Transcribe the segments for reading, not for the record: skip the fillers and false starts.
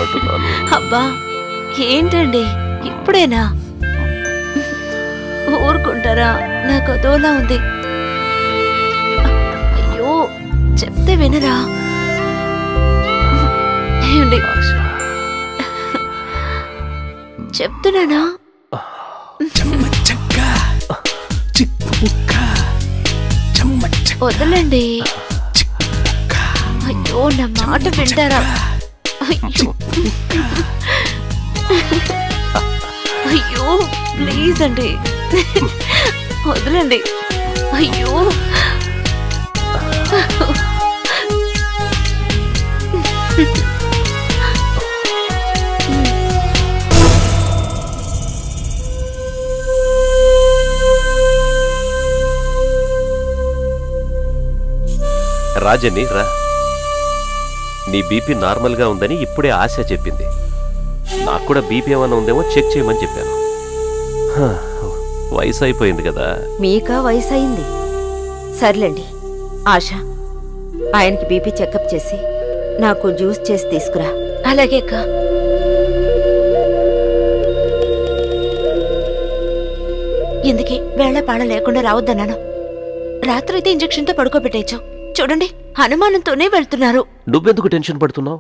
అంటున్నాను. అబ్బా ఏంటండి ఇప్పుడేనా? ఊరుకుంటారా? నాకు అదోలా ఉంది. అయ్యో చెప్తే వినరా? ఏమండి చెప్తున్నానా? వదలండి. అయ్యో నా మాట వింటారా? అయ్యో అయ్యో ప్లీజ్ అండి వదలండి. అయ్యో రాజని రా. నీ బీపీ నార్మల్గా ఉందని ఇప్పుడే ఆశ చెప్పింది. నాకు కూడా బీపీ ఏమైనా ఉందేమో చెక్ చేయమని చెప్పాను. వయసు అయిపోయింది కదా. మీకా వయసు అయింది. సర్లేండి ఆశ, ఆయనకి బీపీ చెకప్ చేసి నాకు జ్యూస్ చేసి తీసుకురా. అలాగే అక్క. ఎందుకే వేళ పాడ లేకుండా రావద్దన్నాను. రాత్రి అయితే ఇంజక్షన్తో పడుకోబెట్టేచ్చు. చూడండి అనుమానంతోనే వెళ్తున్నారు. నువ్వెందుకు టెన్షన్ పడుతున్నావు?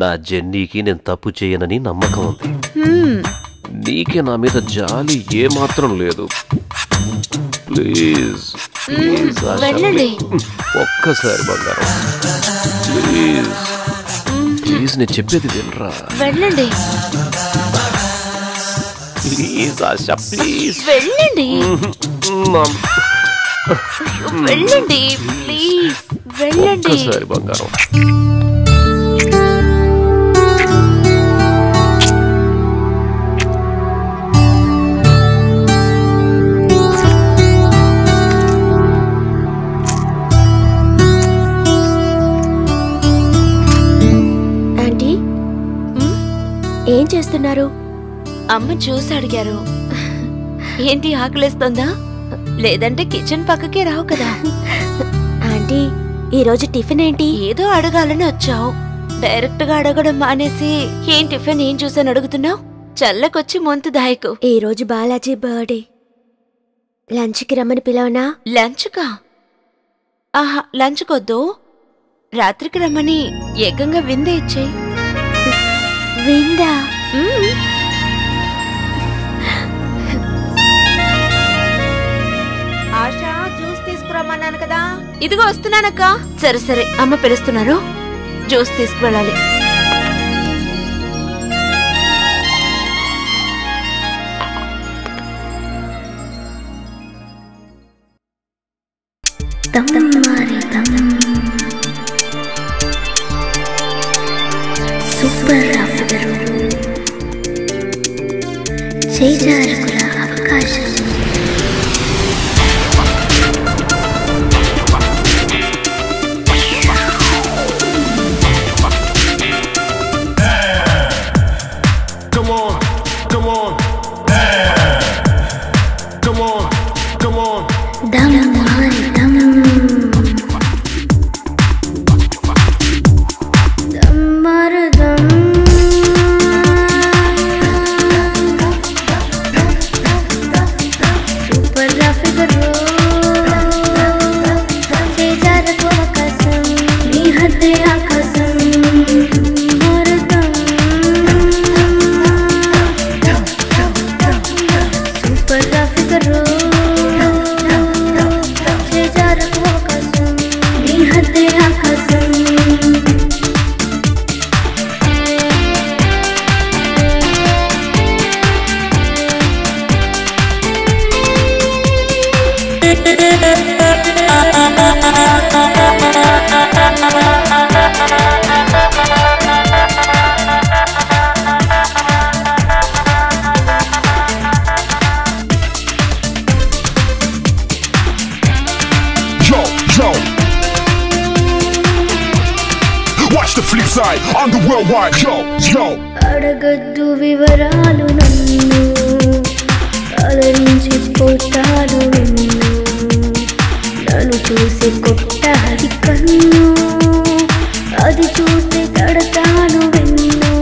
నా జెన్నీకి నేను తప్పు చేయనని నమ్మకం ఉంది. నీకే నా మీద జాలి ఏమాత్రం లేదు. ప్లీజ్ వెళ్ళండి. ఒక్కసారి బంగారం ప్లీజ్ ప్లీజ్, నేను చెప్పేది వినరా. వెళ్ళండి ప్లీజ్ ఆశ ప్లీజ్ వెళ్ళండి. వెళ్ళండి ప్లీజ్ వెళ్ళండి. ఒక్కసారి బంగారం. ఆంటీ ఏం చేస్తున్నారు? అమ్మ జ్యూస్ అడిగారు. ఏంటి ఆకలేస్తుందా? లేదంటే కిచెన్ పక్కకే రావు కదా. ఆంటీ ఈరోజు టిఫిన్ ఏంటి? ఏదో అడగాలని వచ్చావు. డైరెక్ట్ గా అడగడం మానేసి ఏం టిఫిన్ ఏం చూసాను అడుగుతున్నావు? చల్లకొచ్చి మొంతు దాయకు. ఈ రోజు బాలాజీ బర్త్డే. లంచ్కి రమ్మని పిలవనా? లంచ్కా? ఆహా లంచ్కొద్దు. రాత్రికి రమ్మని ఏకంగా విందే ఇచ్చేయి. విందా? ఆశా జ్యూస్ తీసుకురమ్మన్నాను కదా. ఇదిగో వస్తున్నానక్క. సరే సరే అమ్మ పిలుస్తున్నారు. జ్యూస్ తీసుకువెళ్ళాలి. సూపర్ రాఫిగరు చేజారుకుల అవకాశం. On the worldwide, yo. అడగద్దు వివరాలు నన్ను, అలరించిపోతాను నిన్ను, నన్ను చూసి కొట్టాలి కన్ను, అది చూస్తే తడతాను వెన్ను.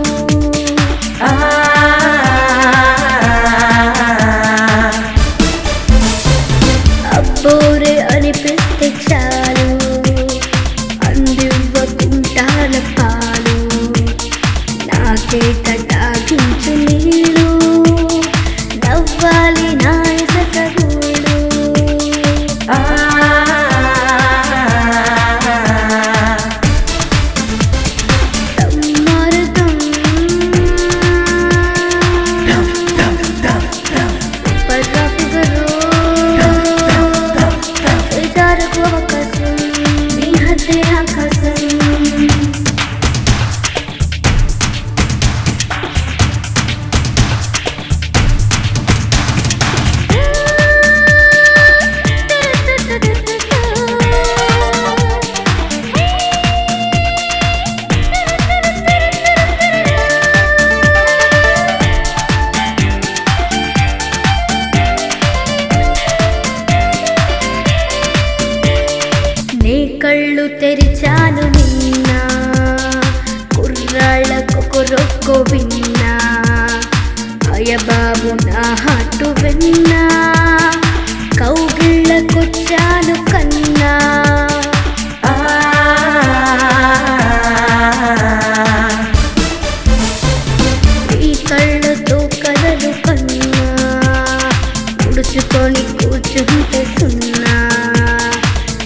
పుచ్చుకొని కూర్చుంటే సున్నా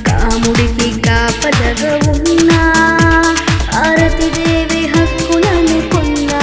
కాముడికి కాపదగా ఉన్నా ఆరతి దేవి హక్కులనుకున్నా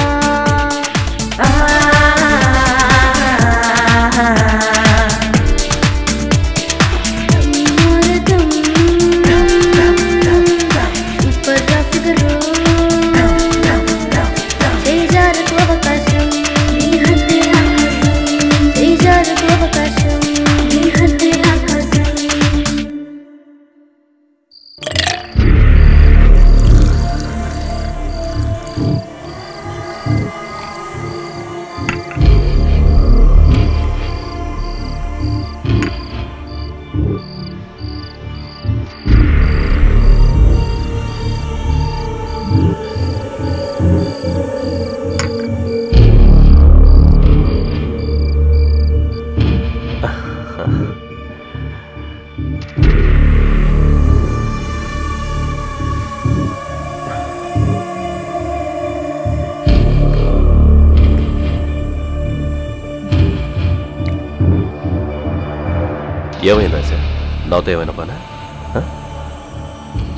ఏమైందా సార్? నాతో ఏమైనా పనా?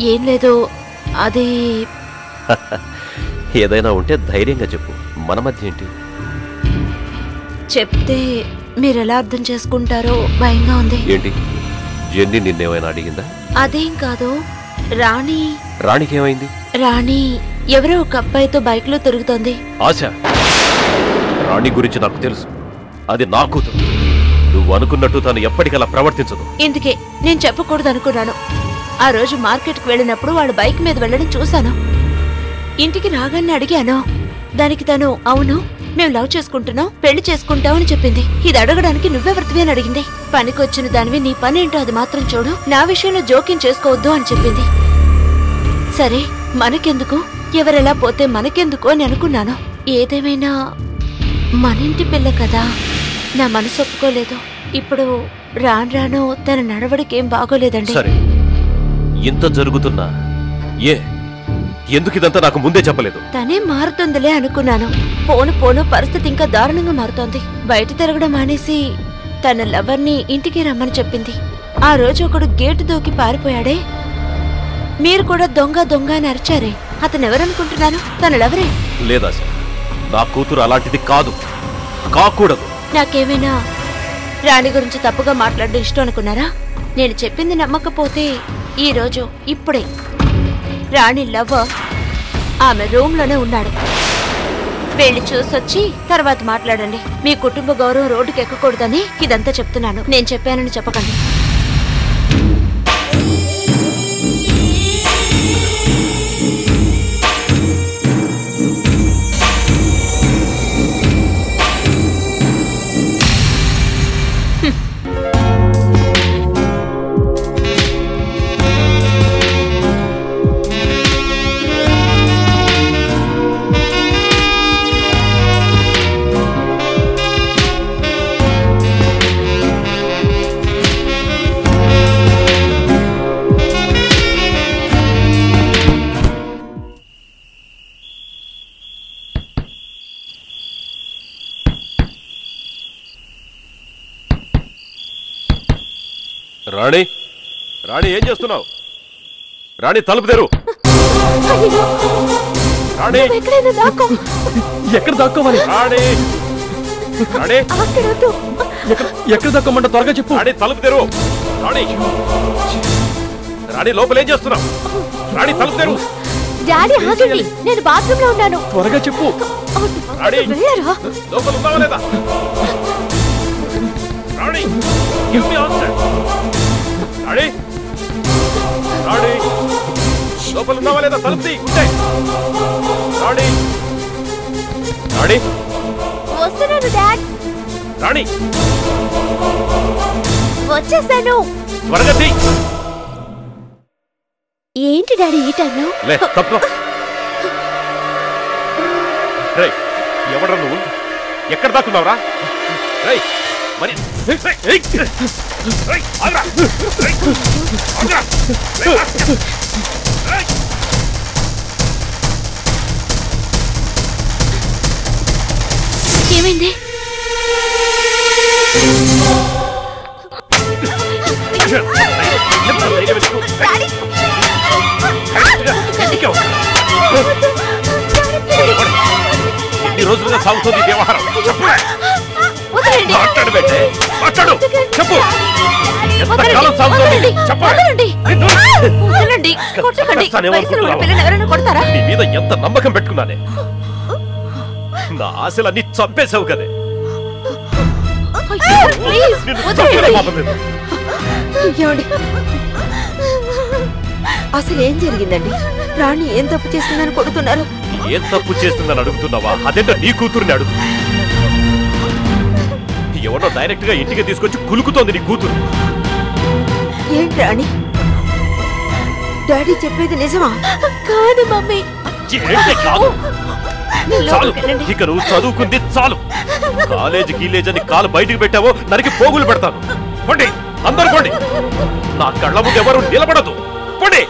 ఏం లేదు, అది ఏదైనా ఉంటే ధైర్యంగా చెప్పు. మన మధ్య ఏంటి? చెప్తే మీరెలా అర్థం చేసుకుంటారో భయంగా ఉంది. ఏంటి, జెన్నీ నిన్నేమైనా అడిగిందా? అదేం కాదు, రాణికి ఏమైంది? రాణి ఎవరో ఒక అబ్బాయితో బైక్ లో తిరుగుతోంది. ఆశ, రాణి గురించి నాకు తెలుసు. అది నా కూతురు. నువ్వు అనుకున్నట్టు తను ఎప్పటికలా ప్రవర్తించదు. ఇందుకే నేను చెప్పకూడదు అనుకున్నాను. ఆ రోజు మార్కెట్కి వెళ్ళినప్పుడు వాడు బైక్ మీద వెళ్ళడం చూశాను. ఇంటికి రాగానే అడిగాను. దానికి తను అవును మేము లవ్ చేసుకుంటున్నాం, పెళ్లి చేసుకుంటాం అని చెప్పింది. ఇది అడగడానికి నువ్వెవరివి అని అడిగింది. పనికొచ్చిన దానివి, నీ పని ఏంటో అది మాత్రం చూడు, నా విషయంలో జోక్యం చేసుకోవద్దు అని చెప్పింది. సరే మనకెందుకు, ఎవరెలా పోతే మనకెందుకు అని అనుకున్నాను. ఏదేమైనా మనింటి పిల్ల కదా, నా మనసు ఒప్పుకోలేదు. ఇప్పుడు రాను తన నడవడికేం బాగోలేదండి. సరే, ఇంత జరుగుతున్నా ఎందుకు ఇదంతా నాకు ముందే చెప్పలేదు? తనే మారుతుందిలే అనుకున్నాను. పోను పరిస్థితి ఇంకా దారుణంగా మారుతోంది. బయట తిరగడం మానేసి తన లవర్ని ఇంటికి రమ్మని చెప్పింది. ఆ రోజు ఒకడు గేటు దూకి పారిపోయాడే, మీరు కూడా దొంగ అని అరిచారే, అతనెవరనుకుంటున్నారు? తన లవరే. లేదా సార్, నా కూతురు అలాంటిది కాదు, కాకూడదు. నాకేమైనా రాణి గురించి తప్పుగా మాట్లాడడం ఇష్టం అనుకున్నారా? నేను చెప్పింది నమ్మకపోతే ఈ రోజు ఇప్పుడే రాణి లవర్ ఆమె రూమ్ లోనే ఉన్నాడు. వెళ్ళి చూసొచ్చి తర్వాత మాట్లాడండి. మీ కుటుంబ గౌరవం రోడ్డుకి ఎక్కకూడదని ఇదంతా చెప్తున్నాను. నేను చెప్పానని చెప్పకండి. రాణి ఏం చేస్తున్నావు? రాణి తలుపు తెరు. రాణి ఎక్కడ దాక్కోవాలి? ఎక్కడ దాక్కోమంట? త్వరగా చెప్పు. రాణి తలుపు తెరు. రాణి లోపల ఏం చేస్తున్నావు? రాణి తలుపు తెరు. డాడీ ఆగండి, నేను బాత్రూమ్ లో ఉన్నాను. త్వరగా చెప్పు. రాణి లోపల ఉన్నావా లేదా? రాణి give me answer. రాణి లోపల ఉన్నావా లేదా? తలుపు తీ. ఉంటే రాణి వస్తున్నాను డాడ్. రాణి వచ్చేసాను. త్వరగా తీ. ఏంటి డాడీ ఈ టైంలో? ఎవడ్రా నువ్వు? ఎక్కడ దాక్కున్నావురా? మరి ఏమైంది? ఎన్ని రోజులుగా సాగుతుంది వ్యవహారం? మాట్లాడు బేటే, మాట్లాడు, చెప్పు. ఎంతకాలం సాగుతుంది చెప్పండి. నీ మీద ఎంత నమ్మకం పెట్టుకున్నానే. నా ఆశలన్నీ చంపేశావు కదే. అసలు ఏం జరిగిందండి? రాణి ఏం తప్పు చేసిందని కొడుతున్నారు? ఏం తప్పు చేస్తుందని అడుగుతున్నావా? అదేంటో నీ కూతురుని అడుగు. ఎవరో డైరెక్ట్ గా ఇంటికి తీసుకొచ్చి కులుకుతోంది నీ కూతురు. ఏంటి రాణి, డాడీ చెప్పేది నిజమా? కాదు మమ్మీ. ఏంటి కాదు? చాలు, ఇక నువ్వు చదువుకుంది చాలు. కాలేజ్ గీలేజ్ అని కాలు బయటికి పెట్టావో నరికి పోగులు పెడతాను. పండి, అందరూ పండి. నా కళ్ళ ముందు ఎవరు నిలబడదు. పండి.